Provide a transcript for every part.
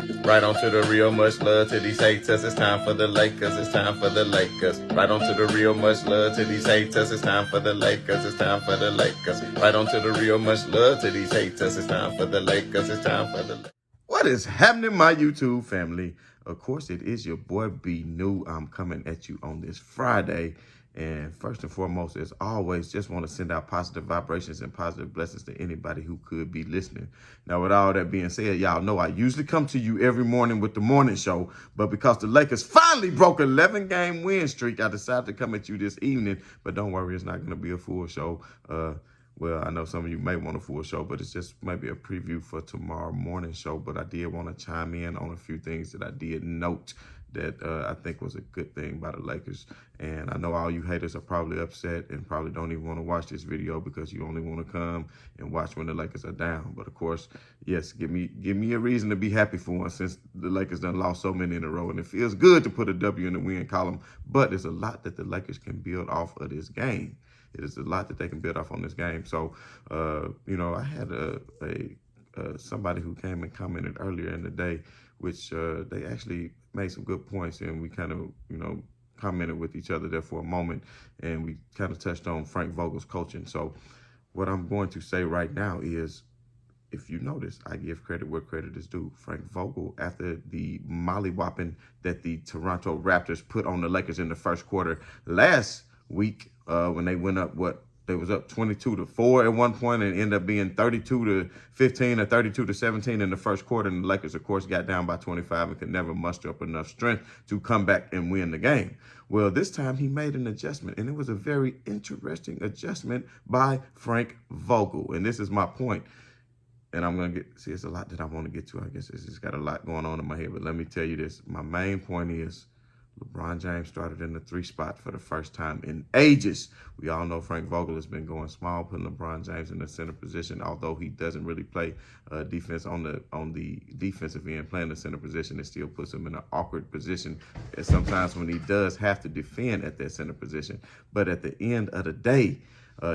Right on to the real, much love to these haters. It's time for the Lakers. It's time for the Lakers. Right on to the real, much love to these haters. It's time for the Lakers. It's time for the Lakers. Right on to the real, much love to these haters. It's time for the Lakers. It's time for the Lakers. What is happening, my YouTube family? Of course, it is your boy B New. I'm coming at you on this Friday. And first and foremost, as always, just want to send out positive vibrations and positive blessings to anybody who could be listening. Now, with all that being said, y'all know I usually come to you every morning with the morning show. But because the Lakers finally broke an 11-game win streak, I decided to come at you this evening. But don't worry, it's not going to be a full show. Well, I know some of you may want a full show, but it's just maybe a preview for tomorrow morning show. But I did want to chime in on a few things that I did note that I think was a good thing by the Lakers. And I know all you haters are probably upset and probably don't even want to watch this video because you only want to come and watch when the Lakers are down. But of course, yes, give me a reason to be happy for once, since the Lakers done lost so many in a row. And it feels good to put a W in the win column, but there's a lot that the Lakers can build off of this game. It is a lot that they can build off on this game. So, you know, I had somebody who came and commented earlier in the day, which they actually made some good points, and we kind of, you know, commented with each other there for a moment, and we kind of touched on Frank Vogel's coaching. So what I'm going to say right now is, if you notice, I give credit where credit is due. Frank Vogel, after the mollywhopping that the Toronto Raptors put on the Lakers in the first quarter last week, when they went up, they was up 22-4 at one point and ended up being 32-15 or 32-17 in the first quarter. And the Lakers, of course, got down by 25 and could never muster up enough strength to come back and win the game. Well, this time he made an adjustment, and it was a very interesting adjustment by Frank Vogel. And this is my point. And I'm going to see, it's a lot that I want to get to. I guess it's just got a lot going on in my head. But let me tell you this. My main point is, LeBron James started in the 3 spot for the first time in ages. We all know Frank Vogel has been going small, putting LeBron James in the center position, although he doesn't really play defense on the defensive end. Playing the center position, it still puts him in an awkward position, and sometimes when he does have to defend at that center position. But at the end of the day,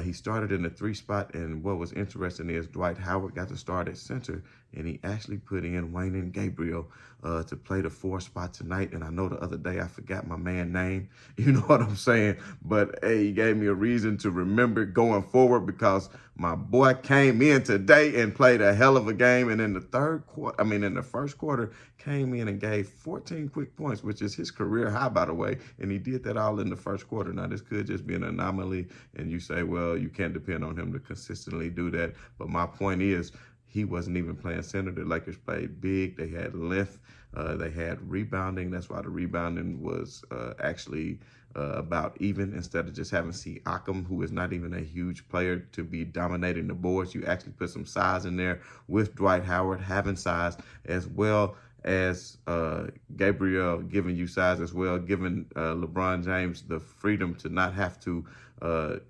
he started in the 3 spot, and what was interesting is Dwight Howard got to start at center, and he actually put in Wayne and Gabriel to play the 4 spot tonight. And I know the other day I forgot my man's name, you know what I'm saying? But hey, he gave me a reason to remember going forward, because my boy came in today and played a hell of a game. And in the first quarter, came in and gave 14 quick points, which is his career high, by the way. And he did that all in the first quarter. Now, this could just be an anomaly, and you say, well, you can't depend on him to consistently do that. But my point is, he wasn't even playing center. The Lakers played big. They had length. They had rebounding. That's why the rebounding was actually about even, instead of just having Siakam, who is not even a huge player, to be dominating the boards. You actually put some size in there with Dwight Howard having size, as well as Gabriel giving you size as well, giving LeBron James the freedom to not have to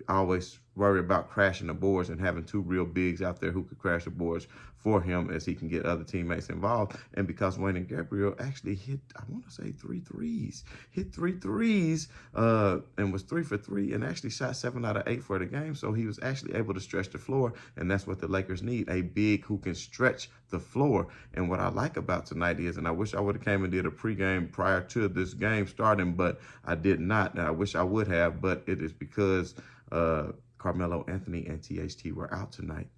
always worry about crashing the boards, and having 2 real bigs out there who could crash the boards for him as he can get other teammates involved. And because Wayne and Gabriel actually hit, I want to say 3 threes, hit 3 threes, and was 3 for 3, and actually shot 7 out of 8 for the game. So he was actually able to stretch the floor, and that's what the Lakers need, a big who can stretch the floor. And what I like about tonight is, and I wish I would have came and did a pregame prior to this game starting, but I did not. And I wish I would have, but it is because Carmelo Anthony and THT were out tonight.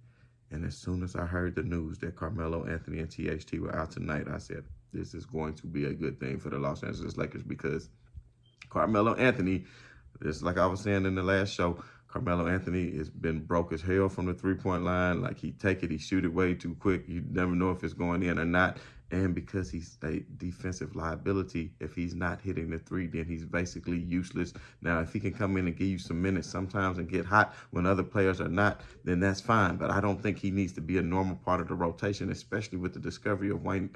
And as soon as I heard the news that Carmelo Anthony and THT were out tonight, I said, this is going to be a good thing for the Los Angeles Lakers, because Carmelo Anthony, just like I was saying in the last show, Carmelo Anthony has been broke as hell from the 3-point line. Like, he take it, he shoot it way too quick. You never know if it's going in or not. And because he's a defensive liability, if he's not hitting the 3, then he's basically useless. Now, if he can come in and give you some minutes sometimes and get hot when other players are not, then that's fine. But I don't think he needs to be a normal part of the rotation, especially with the discovery of Wayne,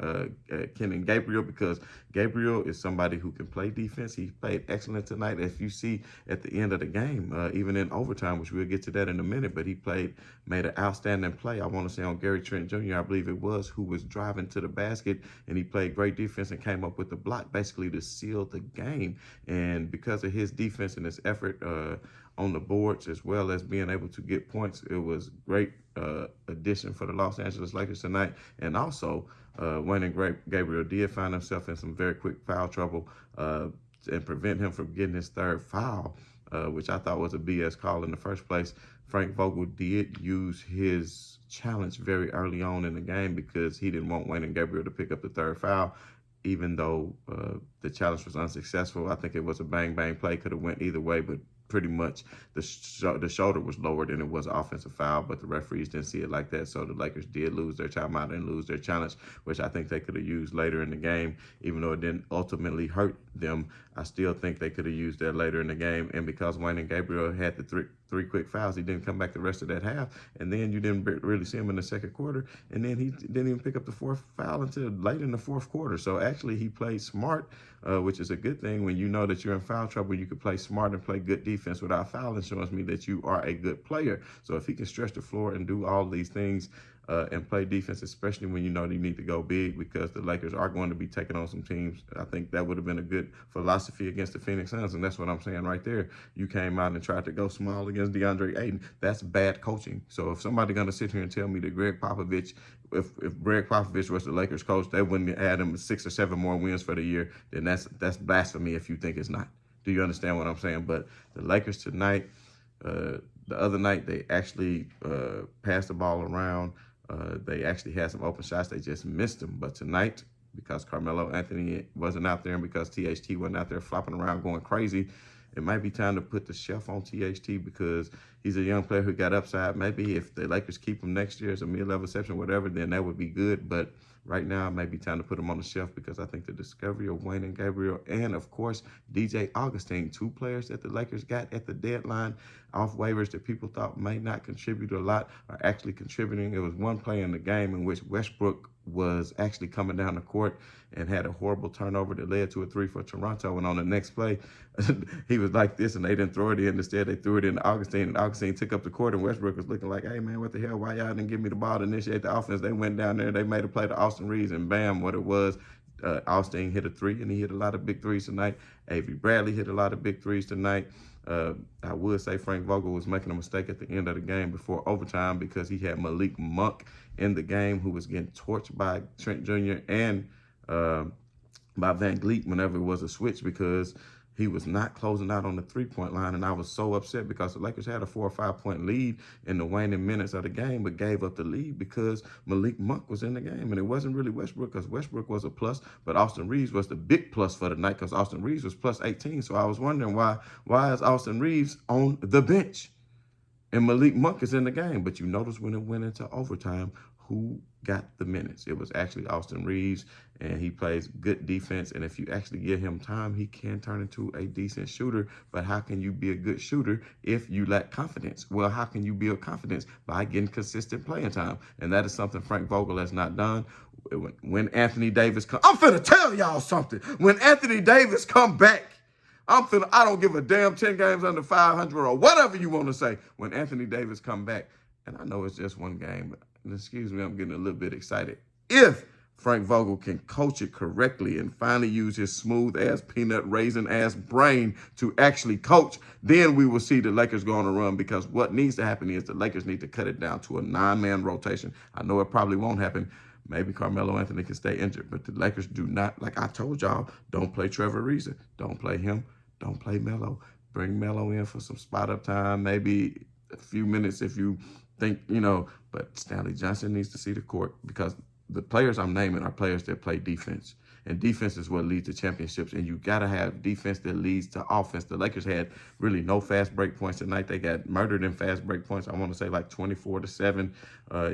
Ken and Gabriel, because Gabriel is somebody who can play defense. He played excellent tonight. If you see at the end of the game, even in overtime, which we'll get to that in a minute, but he made an outstanding play. I want to say on Gary Trent Jr., I believe it was, who was driving to the basket, and he played great defense and came up with the block basically to seal the game. And because of his defense and his effort on the boards, as well as being able to get points, it was great addition for the Los Angeles Lakers tonight. And also, Wayne and Gabriel did find himself in some very quick foul trouble and prevent him from getting his third foul, which I thought was a BS call in the first place. Frank Vogel did use his challenge very early on in the game because he didn't want Wayne and Gabriel to pick up the third foul. Even though the challenge was unsuccessful, I think it was a bang-bang play. Could have went either way, but pretty much the shoulder was lowered and it was an offensive foul, but the referees didn't see it like that. So the Lakers did lose their timeout and lose their challenge, which I think they could have used later in the game. Even though it didn't ultimately hurt them, I still think they could have used that later in the game. And because Wayne and Gabriel had the three quick fouls, he didn't come back the rest of that half. And then you didn't really see him in the second quarter. And then he didn't even pick up the fourth foul until late in the fourth quarter. So actually he played smart, which is a good thing. When you know that you're in foul trouble, you can play smart and play good defense without fouling. Shows me that you are a good player. So if he can stretch the floor and do all these things and play defense, especially when you know you need to go big, because the Lakers are going to be taking on some teams. I think that would have been a good philosophy against the Phoenix Suns, and that's what I'm saying right there. You came out and tried to go small against DeAndre Ayton. That's bad coaching. So if somebody's going to sit here and tell me that Greg Popovich, if Greg Popovich was the Lakers coach, they wouldn't add him 6 or 7 more wins for the year, then that's blasphemy if you think it's not. Do you understand what I'm saying? But the Lakers tonight, the other night, they actually passed the ball around. They actually had some open shots. They just missed them. But tonight, because Carmelo Anthony wasn't out there and because THT wasn't out there flopping around going crazy, it might be time to put the shelf on THT because he's a young player who got upside. Maybe if the Lakers keep him next year as a mid-level exception, whatever, then that would be good. But right now, it may be time to put him on the shelf because I think the discovery of Wayne and Gabriel and, of course, DJ Augustine, 2 players that the Lakers got at the deadline off waivers that people thought may not contribute a lot, are actually contributing. It was one play in the game in which Westbrook was actually coming down the court and had a horrible turnover that led to a 3 for Toronto. And on the next play, he was like this, and they didn't throw it in. Instead, they threw it in to Augustine, and Augustine took up the court, and Westbrook was looking like, hey, man, what the hell? Why y'all didn't give me the ball to initiate the offense? They went down there, they made a play to Austin Reeves, and bam, what it was. Austin hit a 3, and he hit a lot of big threes tonight. Avery Bradley hit a lot of big threes tonight. I would say Frank Vogel was making a mistake at the end of the game before overtime because he had Malik Monk in the game who was getting torched by Trent Jr. and by Van Vliet whenever it was a switch because he was not closing out on the three-point line, and I was so upset because the Lakers had a 4 or 5 point lead in the waning minutes of the game, but gave up the lead because Malik Monk was in the game, and it wasn't really Westbrook because Westbrook was a plus, but Austin Reeves was the big plus for the night because Austin Reeves was plus 18. So I was wondering why is Austin Reeves on the bench and Malik Monk is in the game? But you notice when it went into overtime, who got the minutes? It was actually Austin Reeves, and he plays good defense. And if you actually give him time, he can turn into a decent shooter. But how can you be a good shooter if you lack confidence? Well, how can you build confidence? By getting consistent playing time. And that is something Frank Vogel has not done. When Anthony Davis comes, I'm finna tell y'all something. When Anthony Davis come back, I don't give a damn 10 games under 500 or whatever you want to say. When Anthony Davis come back, and I know it's just one game, but excuse me, I'm getting a little bit excited. If Frank Vogel can coach it correctly and finally use his smooth-ass, peanut-raisin-ass brain to actually coach, then we will see the Lakers go on a run because what needs to happen is the Lakers need to cut it down to a 9-man rotation. I know it probably won't happen. Maybe Carmelo Anthony can stay injured, but the Lakers do not, like I told y'all, don't play Trevor Ariza. Don't play him. Don't play Melo. Bring Melo in for some spot-up time, maybe a few minutes if you think, but Stanley Johnson needs to see the court because the players I'm naming are players that play defense. And defense is what leads to championships. And you got to have defense that leads to offense. The Lakers had really no fast break points tonight. They got murdered in fast break points. I want to say like 24-7,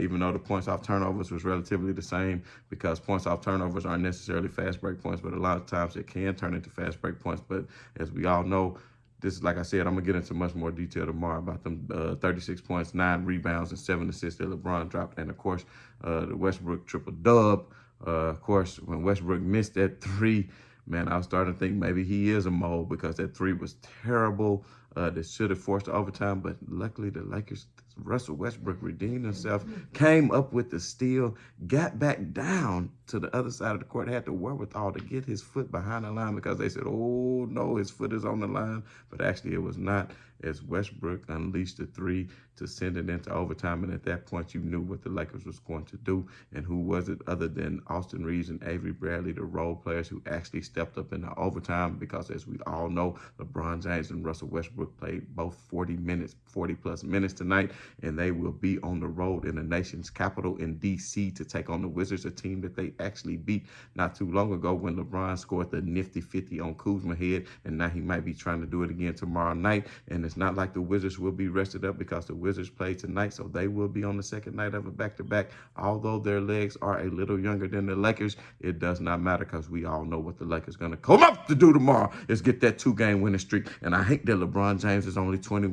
even though the points off turnovers was relatively the same because points off turnovers aren't necessarily fast break points, but a lot of times it can turn into fast break points. But as we all know, this is, like I said, I'm going to get into much more detail tomorrow about them 36 points, 9 rebounds, and 7 assists that LeBron dropped. And, of course, the Westbrook triple-dub. Of course, when Westbrook missed that 3, man, I was starting to think maybe he is a mole because that 3 was terrible. That should have forced the overtime. But luckily, the Lakers Russell Westbrook redeemed himself, came up with the steal, got back down to the other side of the court, had the wherewithal to get his foot behind the line because they said, oh, no, his foot is on the line. But actually, it was not, as Westbrook unleashed the three to send it into overtime. And at that point, you knew what the Lakers was going to do. And who was it other than Austin Reeves and Avery Bradley, the role players who actually stepped up in the overtime? Because as we all know, LeBron James and Russell Westbrook played both 40-plus minutes tonight, and they will be on the road in the nation's capital in D.C. to take on the Wizards, a team that they actually beat not too long ago when LeBron scored the nifty 50 on Kuzma head, and now he might be trying to do it again tomorrow night. And it's not like the Wizards will be rested up because the Wizards play tonight, so they will be on the second night of a back-to-back. Although their legs are a little younger than the Lakers, it does not matter because we all know what the Lakers are going to come up to do tomorrow is get that 2-game winning streak. And I hate that LeBron James is only 20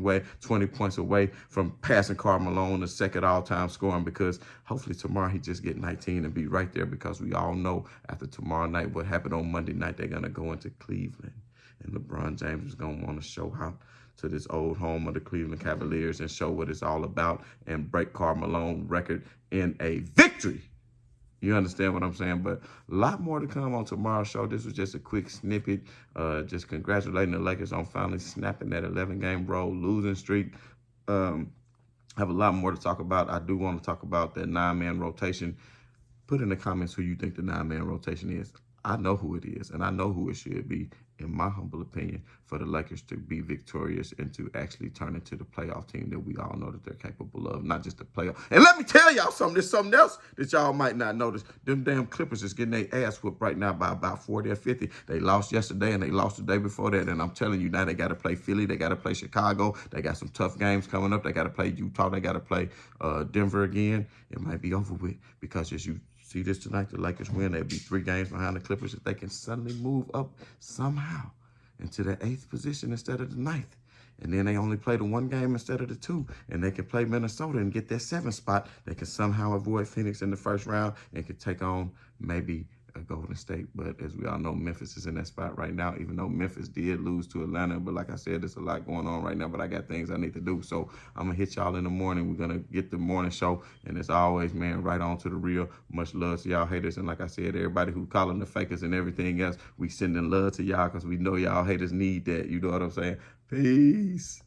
points away from passing Karl Malone, the second all-time scoring, because hopefully tomorrow he just get 19 and be right there, because we all know after tomorrow night what happened on Monday night, they're going to go into Cleveland. And LeBron James is going to want to show out to this old home of the Cleveland Cavaliers and show what it's all about and break Karl Malone's record in a victory. You understand what I'm saying? But a lot more to come on tomorrow's show. This was just a quick snippet, just congratulating the Lakers on finally snapping that 11-game road losing streak. I have a lot more to talk about. I do want to talk about that 9-man rotation. Put in the comments who you think the 9-man rotation is. I know who it is, and I know who it should be, in my humble opinion, for the Lakers to be victorious and to actually turn into the playoff team that we all know that they're capable of, not just the playoff. And let me tell y'all something. There's something else that y'all might not notice. Them damn Clippers is getting their ass whooped right now by about 40 or 50. They lost yesterday, and they lost the day before that. And I'm telling you now, they got to play Philly. They got to play Chicago. They got some tough games coming up. They got to play Utah. They got to play Denver again. It might be over with, because as you see this tonight, the Lakers win. They'll be 3 games behind the Clippers if they can suddenly move up somehow into the 8th position instead of the 9th. And then they only play the 1 game instead of the 2. And they can play Minnesota and get that 7th spot. They can somehow avoid Phoenix in the first round and can take on maybe a Golden State. But as we all know, Memphis is in that spot right now, even though Memphis did lose to Atlanta. But like I said, there's a lot going on right now, but I got things I need to do. So I'm going to hit y'all in the morning. We're going to get the morning show. And as always, man, right on to the real. Much love to y'all haters. And like I said, everybody who calling the fakers and everything else, we sending love to y'all because we know y'all haters need that. You know what I'm saying? Peace.